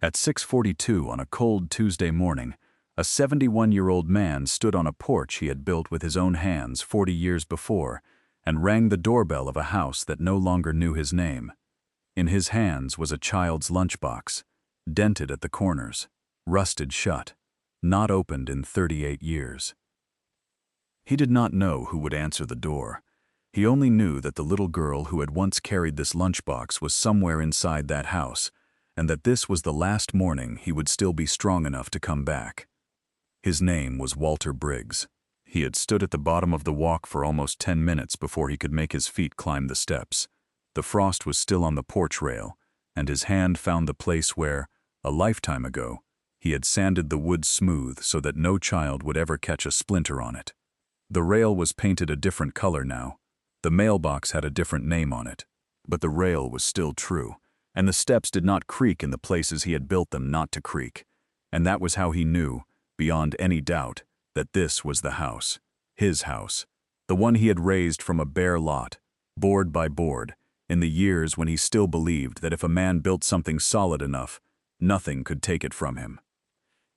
At 6:42 on a cold Tuesday morning, a 71-year-old man stood on a porch he had built with his own hands 40 years before and rang the doorbell of a house that no longer knew his name. In his hands was a child's lunchbox, dented at the corners, rusted shut, not opened in 38 years. He did not know who would answer the door. He only knew that the little girl who had once carried this lunchbox was somewhere inside that house, and that this was the last morning he would still be strong enough to come back. His name was Walter Briggs. He had stood at the bottom of the walk for almost 10 minutes before he could make his feet climb the steps. The frost was still on the porch rail, and his hand found the place where, a lifetime ago, he had sanded the wood smooth so that no child would ever catch a splinter on it. The rail was painted a different color now. The mailbox had a different name on it, but the rail was still true, and the steps did not creak in the places he had built them not to creak. And that was how he knew, beyond any doubt, that this was the house, his house, the one he had raised from a bare lot, board by board, in the years when he still believed that if a man built something solid enough, nothing could take it from him.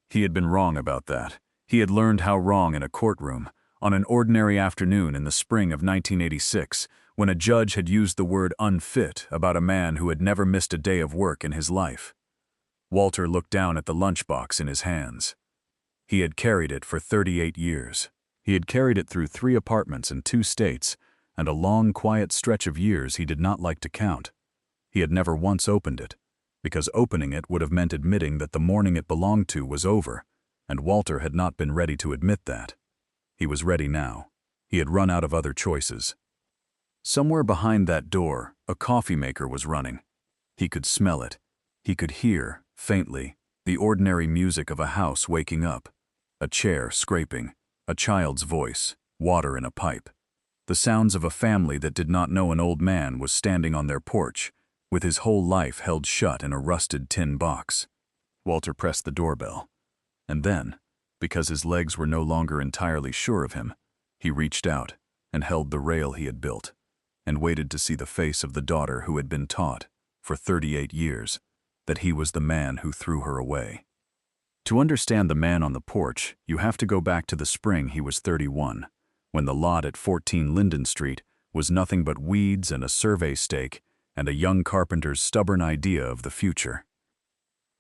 He had been wrong about that. He had learned how wrong in a courtroom, on an ordinary afternoon in the spring of 1986, when a judge had used the word unfit about a man who had never missed a day of work in his life. Walter looked down at the lunchbox in his hands. He had carried it for 38 years. He had carried it through 3 apartments in 2 states, and a long, quiet stretch of years he did not like to count. He had never once opened it, because opening it would have meant admitting that the morning it belonged to was over, and Walter had not been ready to admit that. He was ready now. He had run out of other choices. Somewhere behind that door, a coffee maker was running. He could smell it. He could hear, faintly, the ordinary music of a house waking up. A chair scraping, a child's voice, water in a pipe. The sounds of a family that did not know an old man was standing on their porch, with his whole life held shut in a rusted tin box. Walter pressed the doorbell. And then, because his legs were no longer entirely sure of him, he reached out and held the rail he had built, and waited to see the face of the daughter who had been taught, for 38 years, that he was the man who threw her away. To understand the man on the porch, you have to go back to the spring he was 31, when the lot at 14 Linden Street was nothing but weeds and a survey stake and a young carpenter's stubborn idea of the future.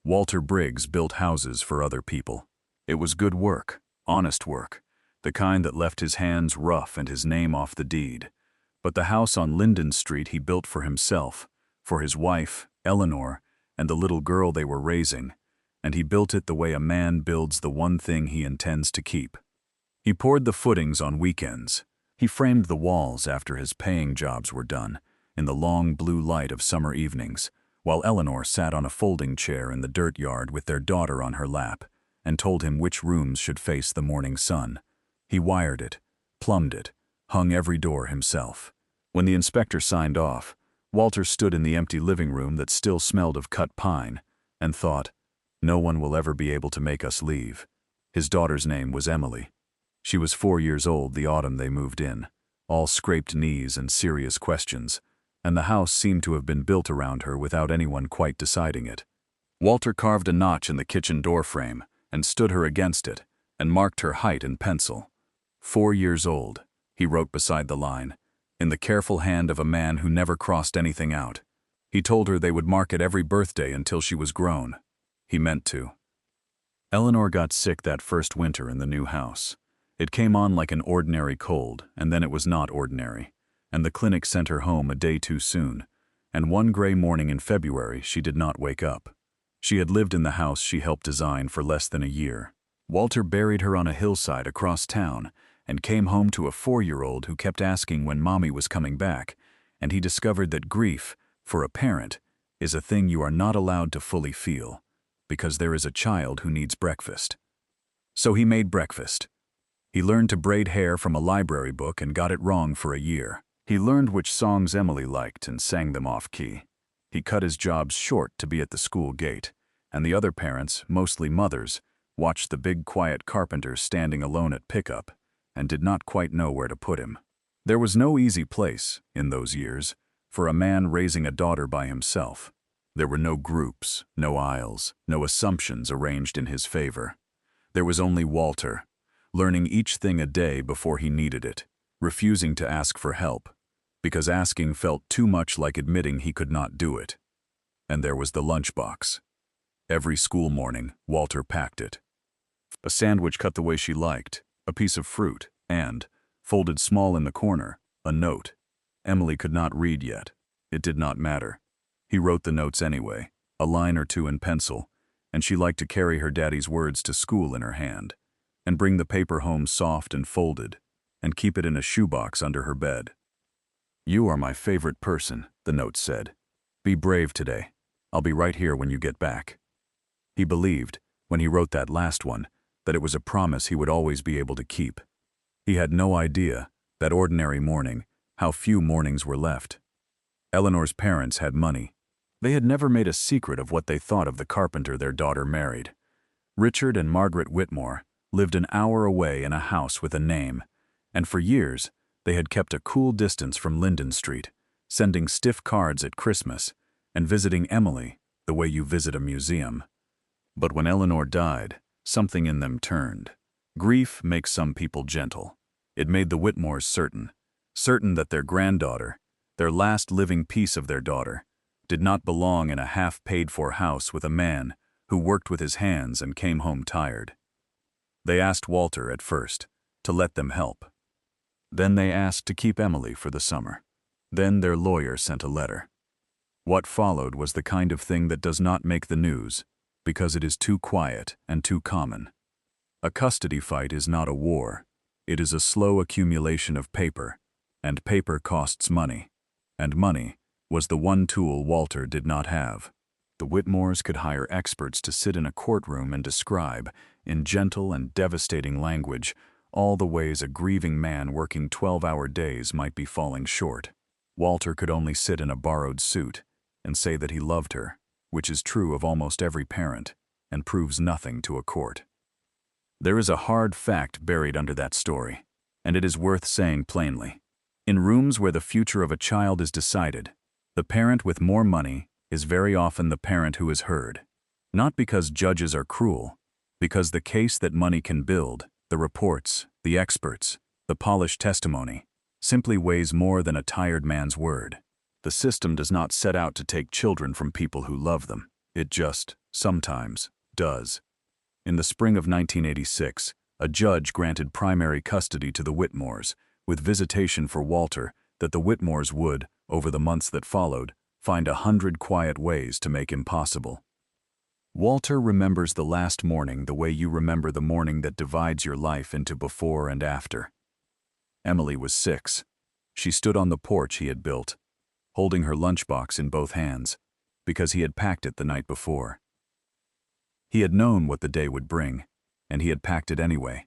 Walter Briggs built houses for other people. It was good work, honest work, the kind that left his hands rough and his name off the deed. But the house on Linden Street he built for himself, for his wife, Eleanor, and the little girl they were raising, and he built it the way a man builds the one thing he intends to keep. He poured the footings on weekends. He framed the walls after his paying jobs were done, in the long blue light of summer evenings, while Eleanor sat on a folding chair in the dirt yard with their daughter on her lap, and told him which rooms should face the morning sun. He wired it, plumbed it, hung every door himself. When the inspector signed off, Walter stood in the empty living room that still smelled of cut pine, and thought, no one will ever be able to make us leave. His daughter's name was Emily. She was 4 years old the autumn they moved in, all scraped knees and serious questions, and the house seemed to have been built around her without anyone quite deciding it. Walter carved a notch in the kitchen door frame and stood her against it and marked her height in pencil. 4 years old, he wrote beside the line, in the careful hand of a man who never crossed anything out. He told her they would mark it every birthday until she was grown. He meant to. Eleanor got sick that first winter in the new house. It came on like an ordinary cold, and then it was not ordinary, and the clinic sent her home a day too soon, and one gray morning in February she did not wake up. She had lived in the house she helped design for less than a year. Walter buried her on a hillside across town and came home to a 4-year-old who kept asking when Mommy was coming back, and he discovered that grief, for a parent, is a thing you are not allowed to fully feel, because there is a child who needs breakfast. So he made breakfast. He learned to braid hair from a library book and got it wrong for a year. He learned which songs Emily liked and sang them off-key. He cut his jobs short to be at the school gate, and the other parents, mostly mothers, watched the big quiet carpenter standing alone at pickup and did not quite know where to put him. There was no easy place, in those years, for a man raising a daughter by himself. There were no groups, no aisles, no assumptions arranged in his favor. There was only Walter, learning each thing a day before he needed it, refusing to ask for help, because asking felt too much like admitting he could not do it. And there was the lunchbox. Every school morning, Walter packed it. A sandwich cut the way she liked, a piece of fruit, and, folded small in the corner, a note. Emily could not read yet. It did not matter. He wrote the notes anyway, a line or two in pencil, and she liked to carry her daddy's words to school in her hand, and bring the paper home soft and folded, and keep it in a shoebox under her bed. "You are my favorite person," the note said. "Be brave today. I'll be right here when you get back." He believed, when he wrote that last one, that it was a promise he would always be able to keep. He had no idea, that ordinary morning, how few mornings were left. Eleanor's parents had money. They had never made a secret of what they thought of the carpenter their daughter married. Richard and Margaret Whitmore lived an hour away in a house with a name, and for years they had kept a cool distance from Linden Street, sending stiff cards at Christmas and visiting Emily the way you visit a museum. But when Eleanor died, something in them turned. Grief makes some people gentle. It made the Whitmores certain that their granddaughter, their last living piece of their daughter, did not belong in a half-paid-for house with a man who worked with his hands and came home tired. They asked Walter at first to let them help. Then they asked to keep Emily for the summer. Then their lawyer sent a letter. What followed was the kind of thing that does not make the news, because it is too quiet and too common. A custody fight is not a war. It is a slow accumulation of paper, and paper costs money. And money was the one tool Walter did not have. The Whitmores could hire experts to sit in a courtroom and describe, in gentle and devastating language, all the ways a grieving man working 12-hour days might be falling short. Walter could only sit in a borrowed suit and say that he loved her, which is true of almost every parent, and proves nothing to a court. There is a hard fact buried under that story, and it is worth saying plainly. In rooms where the future of a child is decided, the parent with more money is very often the parent who is heard. Not because judges are cruel, because the case that money can build, the reports, the experts, the polished testimony, simply weighs more than a tired man's word. The system does not set out to take children from people who love them. It just, sometimes, does. In the spring of 1986, a judge granted primary custody to the Whitmores, with visitation for Walter that the Whitmores would, over the months that followed, find 100 quiet ways to make impossible. Walter remembers the last morning the way you remember the morning that divides your life into before and after. Emily was 6. She stood on the porch he had built, holding her lunchbox in both hands, because he had packed it the night before. He had known what the day would bring, and he had packed it anyway.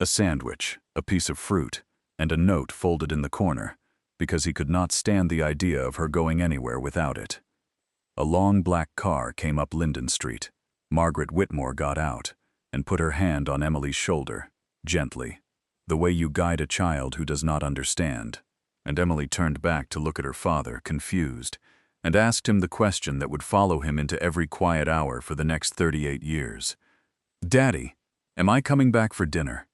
A sandwich, a piece of fruit, and a note folded in the corner, because he could not stand the idea of her going anywhere without it. A long black car came up Linden Street. Margaret Whitmore got out and put her hand on Emily's shoulder, gently, the way you guide a child who does not understand. And Emily turned back to look at her father, confused, and asked him the question that would follow him into every quiet hour for the next 38 years. "Daddy, am I coming back for dinner?"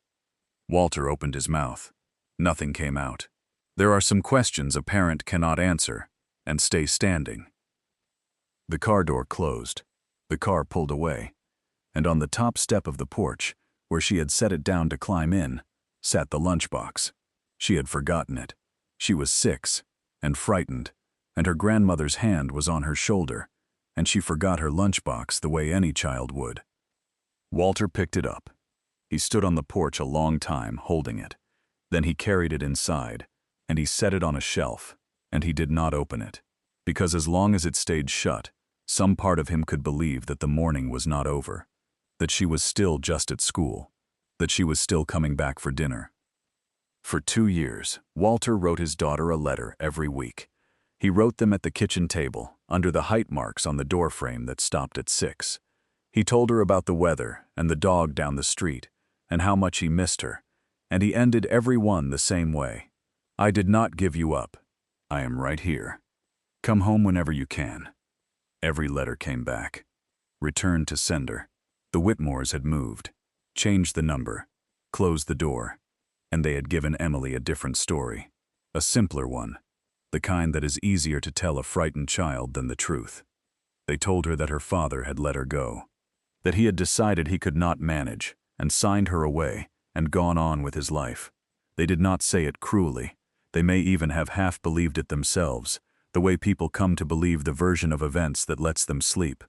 Walter opened his mouth. Nothing came out. There are some questions a parent cannot answer and stay standing. The car door closed. The car pulled away, and on the top step of the porch, where she had set it down to climb in, sat the lunchbox. She had forgotten it. She was 6 and frightened, and her grandmother's hand was on her shoulder, and she forgot her lunchbox the way any child would. Walter picked it up. He stood on the porch a long time, holding it. Then he carried it inside, and he set it on a shelf, and he did not open it, because as long as it stayed shut, some part of him could believe that the morning was not over, that she was still just at school, that she was still coming back for dinner. For 2 years, Walter wrote his daughter a letter every week. He wrote them at the kitchen table, under the height marks on the doorframe that stopped at 6. He told her about the weather and the dog down the street, and how much he missed her, and he ended every one the same way. "I did not give you up. I am right here. Come home whenever you can." Every letter came back. Returned to sender. The Whitmores had moved, changed the number, closed the door, and they had given Emily a different story. A simpler one, the kind that is easier to tell a frightened child than the truth. They told her that her father had let her go, that he had decided he could not manage, and signed her away, and gone on with his life. They did not say it cruelly. They may even have half believed it themselves, the way people come to believe the version of events that lets them sleep.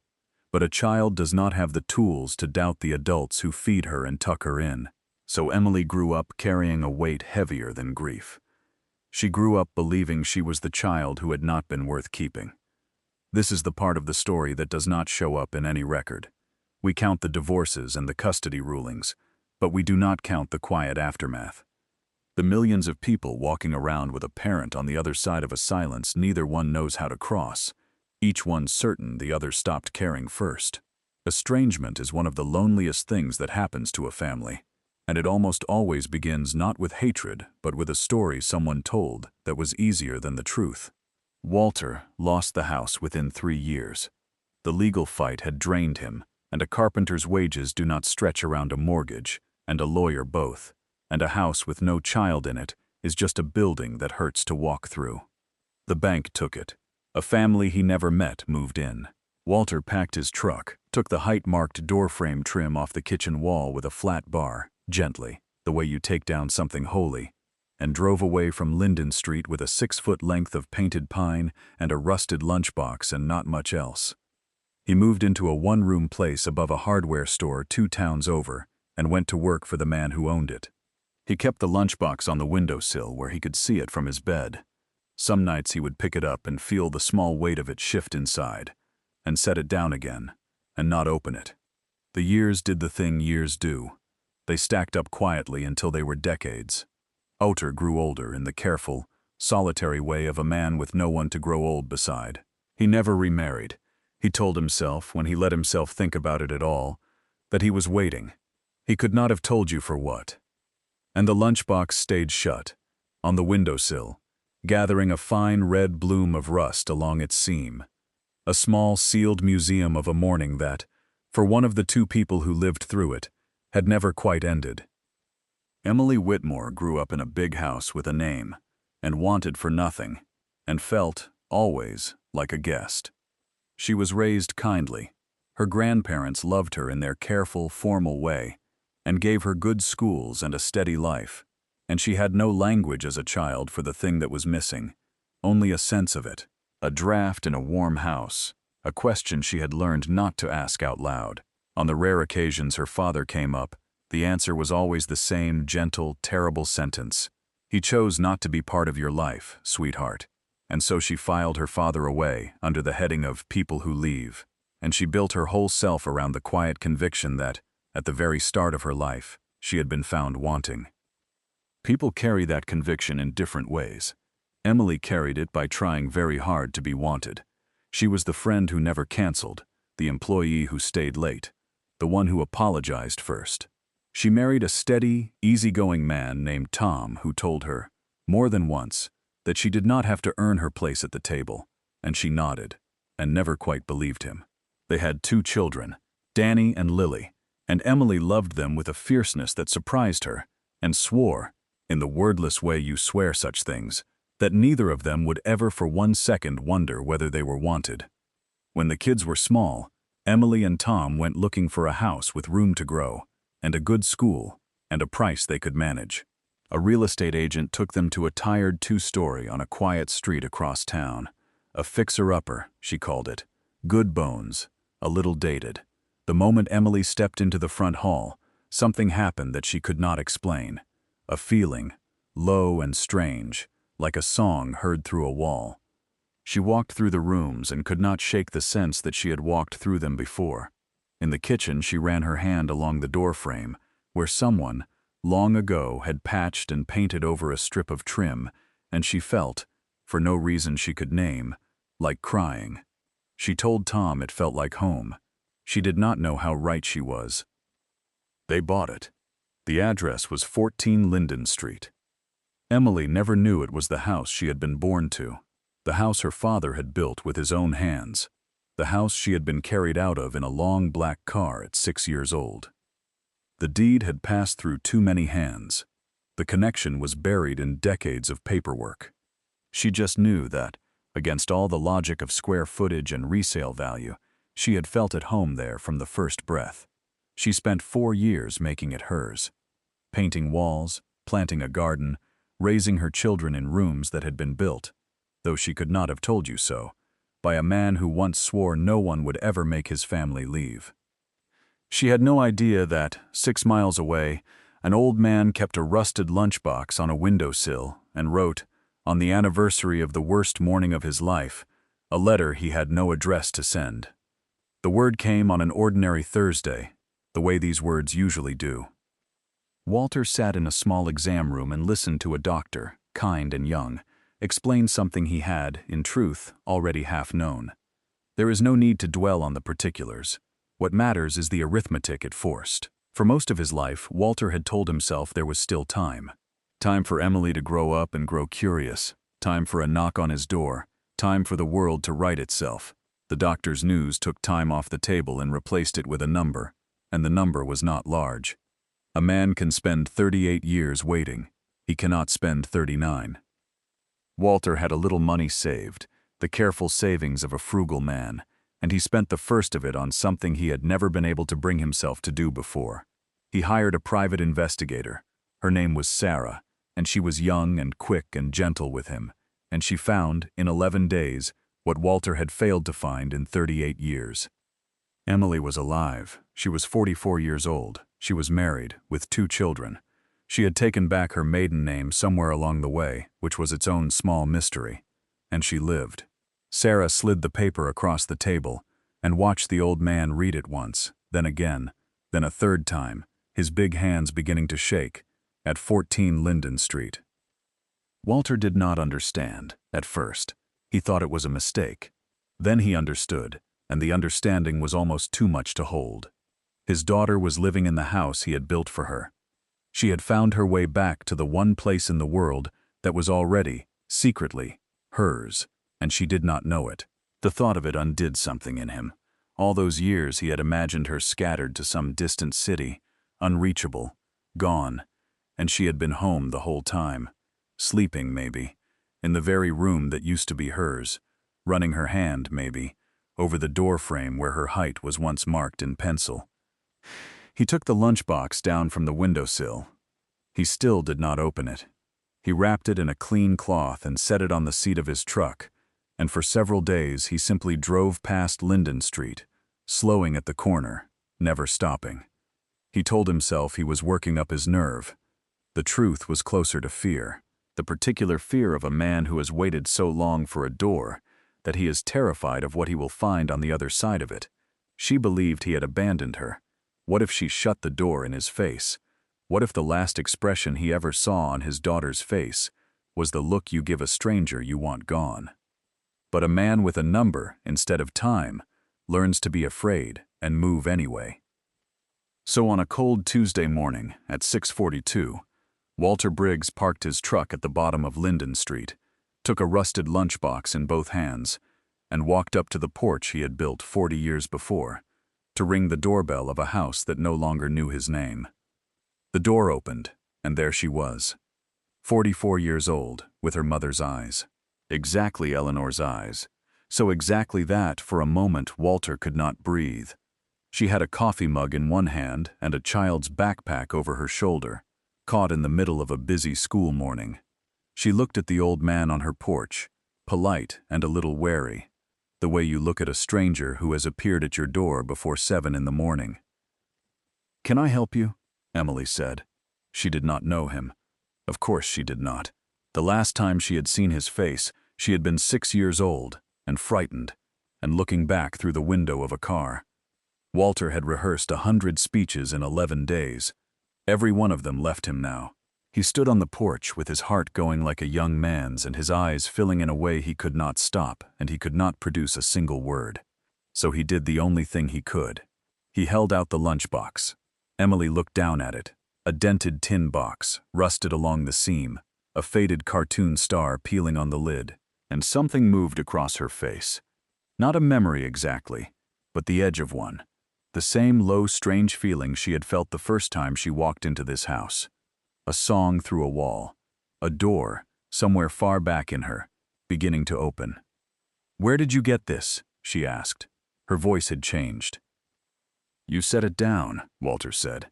But a child does not have the tools to doubt the adults who feed her and tuck her in. So Emily grew up carrying a weight heavier than grief. She grew up believing she was the child who had not been worth keeping. This is the part of the story that does not show up in any record. We count the divorces and the custody rulings, but we do not count the quiet aftermath. The millions of people walking around with a parent on the other side of a silence neither one knows how to cross, each one certain the other stopped caring first. Estrangement is one of the loneliest things that happens to a family, and it almost always begins not with hatred, but with a story someone told that was easier than the truth. Walter lost the house within 3 years. The legal fight had drained him, and a carpenter's wages do not stretch around a mortgage, and a lawyer both, and a house with no child in it is just a building that hurts to walk through. The bank took it. A family he never met moved in. Walter packed his truck, took the height-marked doorframe trim off the kitchen wall with a flat bar, gently, the way you take down something holy, and drove away from Linden Street with a 6-foot length of painted pine and a rusted lunchbox and not much else. He moved into a one-room place above a hardware store 2 towns over and went to work for the man who owned it. He kept the lunchbox on the windowsill where he could see it from his bed. Some nights he would pick it up and feel the small weight of it shift inside, and set it down again, and not open it. The years did the thing years do. They stacked up quietly until they were decades. Walter grew older in the careful, solitary way of a man with no one to grow old beside. He never remarried. He told himself, when he let himself think about it at all, that he was waiting. He could not have told you for what. And the lunchbox stayed shut, on the windowsill, gathering a fine red bloom of rust along its seam. A small sealed museum of a morning that, for one of the 2 people who lived through it, had never quite ended. Emily Whitmore grew up in a big house with a name, and wanted for nothing, and felt, always, like a guest. She was raised kindly. Her grandparents loved her in their careful, formal way, and gave her good schools and a steady life, and she had no language as a child for the thing that was missing, only a sense of it, a draft in a warm house, a question she had learned not to ask out loud. On the rare occasions her father came up, the answer was always the same gentle, terrible sentence. He chose not to be part of your life, sweetheart. And so she filed her father away under the heading of people who leave, and she built her whole self around the quiet conviction that, at the very start of her life, she had been found wanting. People carry that conviction in different ways. Emily carried it by trying very hard to be wanted. She was the friend who never canceled, the employee who stayed late, the one who apologized first. She married a steady, easygoing man named Tom who told her, more than once, that she did not have to earn her place at the table, and she nodded, and never quite believed him. They had 2 children, Danny and Lily, and Emily loved them with a fierceness that surprised her, and swore, in the wordless way you swear such things, that neither of them would ever for 1 second wonder whether they were wanted. When the kids were small, Emily and Tom went looking for a house with room to grow, and a good school, and a price they could manage. A real estate agent took them to a tired 2-story on a quiet street across town. A fixer-upper, she called it. Good bones, a little dated. The moment Emily stepped into the front hall, something happened that she could not explain. A feeling, low and strange, like a song heard through a wall. She walked through the rooms and could not shake the sense that she had walked through them before. In the kitchen, she ran her hand along the doorframe, where someone, long ago, had patched and painted over a strip of trim, and she felt, for no reason she could name, like crying. She told Tom it felt like home. She did not know how right she was. They bought it. The address was 14 Linden Street. Emily never knew it was the house she had been born to, the house her father had built with his own hands. the house she had been carried out of in a long black car at 6 years old. The deed had passed through too many hands. The connection was buried in decades of paperwork. She just knew that, against all the logic of square footage and resale value, she had felt at home there from the first breath. She spent 4 years making it hers, painting walls, planting a garden, raising her children in rooms that had been built, though she could not have told you so, by a man who once swore no one would ever make his family leave. She had no idea that, 6 miles away, an old man kept a rusted lunchbox on a windowsill and wrote, on the anniversary of the worst morning of his life, a letter he had no address to send. The word came on an ordinary Thursday, the way these words usually do. Walter sat in a small exam room and listened to a doctor, kind and young, explain something he had, in truth, already half known. There is no need to dwell on the particulars. What matters is the arithmetic it forced. For most of his life, Walter had told himself there was still time. Time for Emily to grow up and grow curious. Time for a knock on his door. Time for the world to right itself. The doctor's news took time off the table and replaced it with a number, and the number was not large. A man can spend 38 years waiting. He cannot spend 39. Walter had a little money saved, the careful savings of a frugal man, and he spent the first of it on something he had never been able to bring himself to do before. He hired a private investigator. Her name was Sarah, and she was young and quick and gentle with him, and she found, in 11 days, what Walter had failed to find in 38 years. Emily was alive. She was 44 years old. She was married, with 2 children. She had taken back her maiden name somewhere along the way, which was its own small mystery. And she lived. Sarah slid the paper across the table and watched the old man read it once, then again, then a third time, his big hands beginning to shake, at 14 Linden Street. Walter did not understand, at first. He thought it was a mistake. Then he understood, and the understanding was almost too much to hold. His daughter was living in the house he had built for her. She had found her way back to the one place in the world that was already, secretly, hers, and she did not know it. The thought of it undid something in him. All those years he had imagined her scattered to some distant city, unreachable, gone, and she had been home the whole time, sleeping maybe, in the very room that used to be hers, running her hand, maybe, over the door frame where her height was once marked in pencil. He took the lunchbox down from the windowsill. He still did not open it. He wrapped it in a clean cloth and set it on the seat of his truck, and for several days he simply drove past Linden Street, slowing at the corner, never stopping. He told himself he was working up his nerve. The truth was closer to fear, the particular fear of a man who has waited so long for a door that he is terrified of what he will find on the other side of it. She believed he had abandoned her. What if she shut the door in his face? What if the last expression he ever saw on his daughter's face was the look you give a stranger you want gone? But a man with a number instead of time learns to be afraid and move anyway. So on a cold Tuesday morning at 6:42, Walter Briggs parked his truck at the bottom of Linden Street, took a rusted lunchbox in both hands, and walked up to the porch he had built 40 years before, to ring the doorbell of a house that no longer knew his name. The door opened, and there she was, 44 years old, with her mother's eyes. Exactly Eleanor's eyes. So exactly that, for a moment, Walter could not breathe. She had a coffee mug in one hand and a child's backpack over her shoulder, caught in the middle of a busy school morning. She looked at the old man on her porch, polite and a little wary, the way you look at a stranger who has appeared at your door before 7 in the morning. "Can I help you?" Emily said. She did not know him. Of course she did not. The last time she had seen his face, she had been 6 years old, and frightened, and looking back through the window of a car. Walter had rehearsed 100 speeches in 11 days. Every one of them left him now. He stood on the porch with his heart going like a young man's and his eyes filling in a way he could not stop, and he could not produce a single word. So he did the only thing he could. He held out the lunchbox. Emily looked down at it, a dented tin box, rusted along the seam, a faded cartoon star peeling on the lid, and something moved across her face. Not a memory exactly, but the edge of one. The same low, strange feeling she had felt the first time she walked into this house. A song through a wall. A door, somewhere far back in her, beginning to open. "Where did you get this?" she asked. Her voice had changed. "You set it down," Walter said.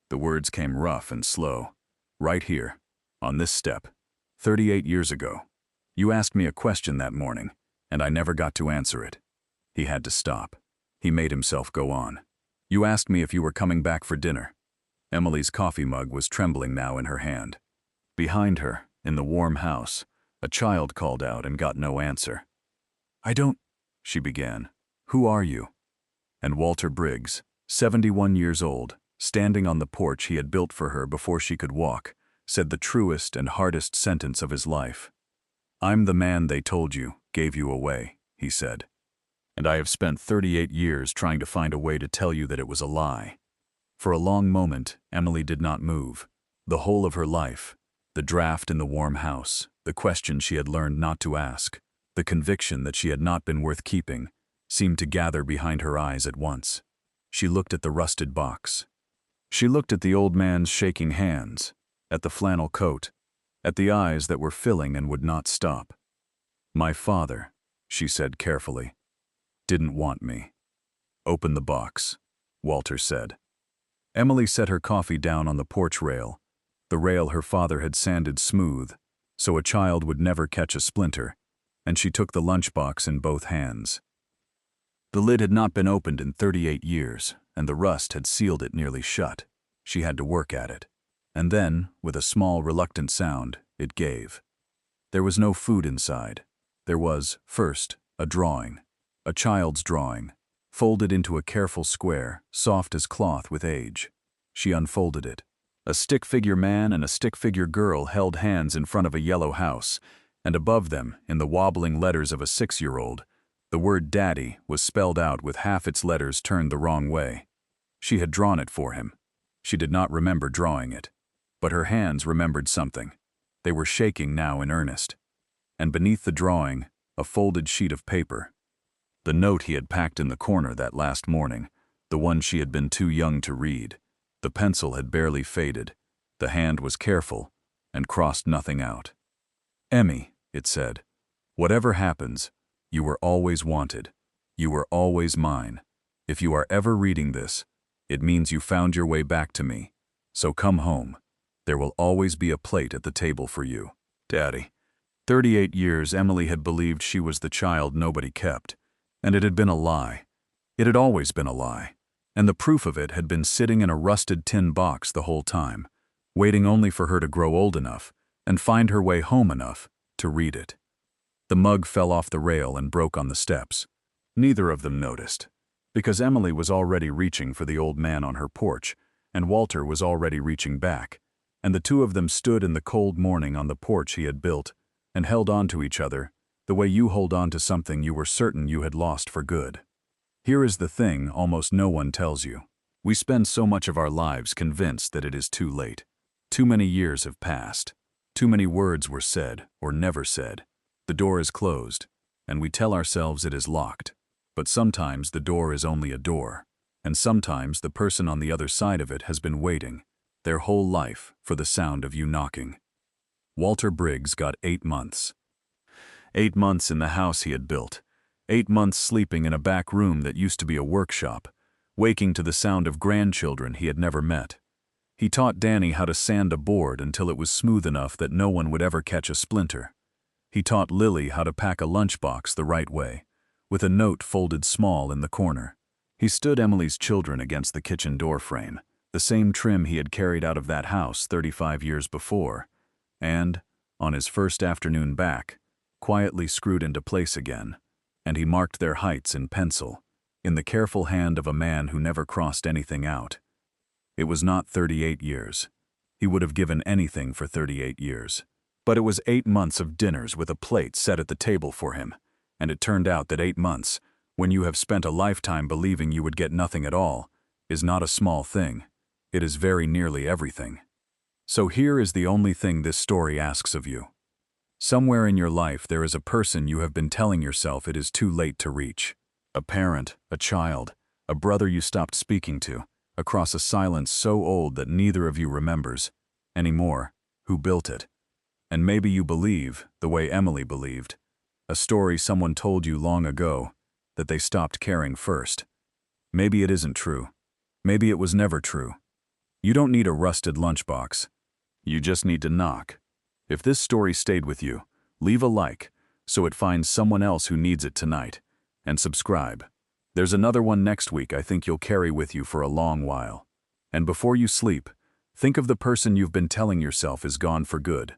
The words came rough and slow. "Right here, on this step, 38 years ago. You asked me a question that morning, and I never got to answer it." He had to stop. He made himself go on. "You asked me if you were coming back for dinner." Emily's coffee mug was trembling now in her hand. Behind her, in the warm house, a child called out and got no answer. "I don't," she began. "Who are you?" And Walter Briggs, 71 years old, standing on the porch he had built for her before she could walk, said the truest and hardest sentence of his life. "I'm the man they told you, gave you away," he said. "And I have spent 38 years trying to find a way to tell you that it was a lie." For a long moment, Emily did not move. The whole of her life, the draft in the warm house, the question she had learned not to ask, the conviction that she had not been worth keeping, seemed to gather behind her eyes at once. She looked at the rusted box. She looked at the old man's shaking hands, at the flannel coat, at the eyes that were filling and would not stop. "My father," she said carefully, "didn't want me." "Open the box," Walter said. Emily set her coffee down on the porch rail, the rail her father had sanded smooth, so a child would never catch a splinter, and she took the lunchbox in both hands. The lid had not been opened in 38 years, and the rust had sealed it nearly shut. She had to work at it. And then, with a small, reluctant sound, it gave. There was no food inside. There was, first, a drawing, a child's drawing, folded into a careful square, soft as cloth with age. She unfolded it. A stick-figure man and a stick-figure girl held hands in front of a yellow house, and above them, in the wobbling letters of a 6-year-old, the word Daddy was spelled out with half its letters turned the wrong way. She had drawn it for him. She did not remember drawing it. But her hands remembered something. They were shaking now in earnest. And beneath the drawing, a folded sheet of paper. The note he had packed in the corner that last morning, the one she had been too young to read. The pencil had barely faded. The hand was careful, and crossed nothing out. "Emmy," it said, "whatever happens, you were always wanted. You were always mine. If you are ever reading this, it means you found your way back to me. So come home. There will always be a plate at the table for you. Daddy." 38 years Emily had believed she was the child nobody kept. And it had been a lie. It had always been a lie. And the proof of it had been sitting in a rusted tin box the whole time, waiting only for her to grow old enough and find her way home enough to read it. The mug fell off the rail and broke on the steps. Neither of them noticed, because Emily was already reaching for the old man on her porch, and Walter was already reaching back, and the two of them stood in the cold morning on the porch he had built and held on to each other the way you hold on to something you were certain you had lost for good. Here is the thing almost no one tells you. We spend so much of our lives convinced that it is too late. Too many years have passed. Too many words were said or never said. The door is closed, and we tell ourselves it is locked. But sometimes the door is only a door, and sometimes the person on the other side of it has been waiting, their whole life, for the sound of you knocking. Walter Briggs got 8 months. 8 months in the house he had built. 8 months sleeping in a back room that used to be a workshop, waking to the sound of grandchildren he had never met. He taught Danny how to sand a board until it was smooth enough that no one would ever catch a splinter. He taught Lily how to pack a lunchbox the right way, with a note folded small in the corner. He stood Emily's children against the kitchen door frame, the same trim he had carried out of that house 35 years before, and, on his first afternoon back, quietly screwed into place again, and he marked their heights in pencil, in the careful hand of a man who never crossed anything out. It was not 38 years. He would have given anything for 38 years. But it was 8 months of dinners with a plate set at the table for him, and it turned out that 8 months, when you have spent a lifetime believing you would get nothing at all, is not a small thing. It is very nearly everything. So here is the only thing this story asks of you. Somewhere in your life there is a person you have been telling yourself it is too late to reach. A parent, a child, a brother you stopped speaking to, across a silence so old that neither of you remembers anymore who built it. And maybe you believe, the way Emily believed, a story someone told you long ago, that they stopped caring first. Maybe it isn't true. Maybe it was never true. You don't need a rusted lunchbox. You just need to knock. If this story stayed with you, leave a like so it finds someone else who needs it tonight, and subscribe. There's another one next week I think you'll carry with you for a long while. And before you sleep, think of the person you've been telling yourself is gone for good.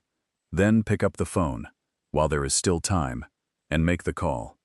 Then pick up the phone, while there is still time, and make the call.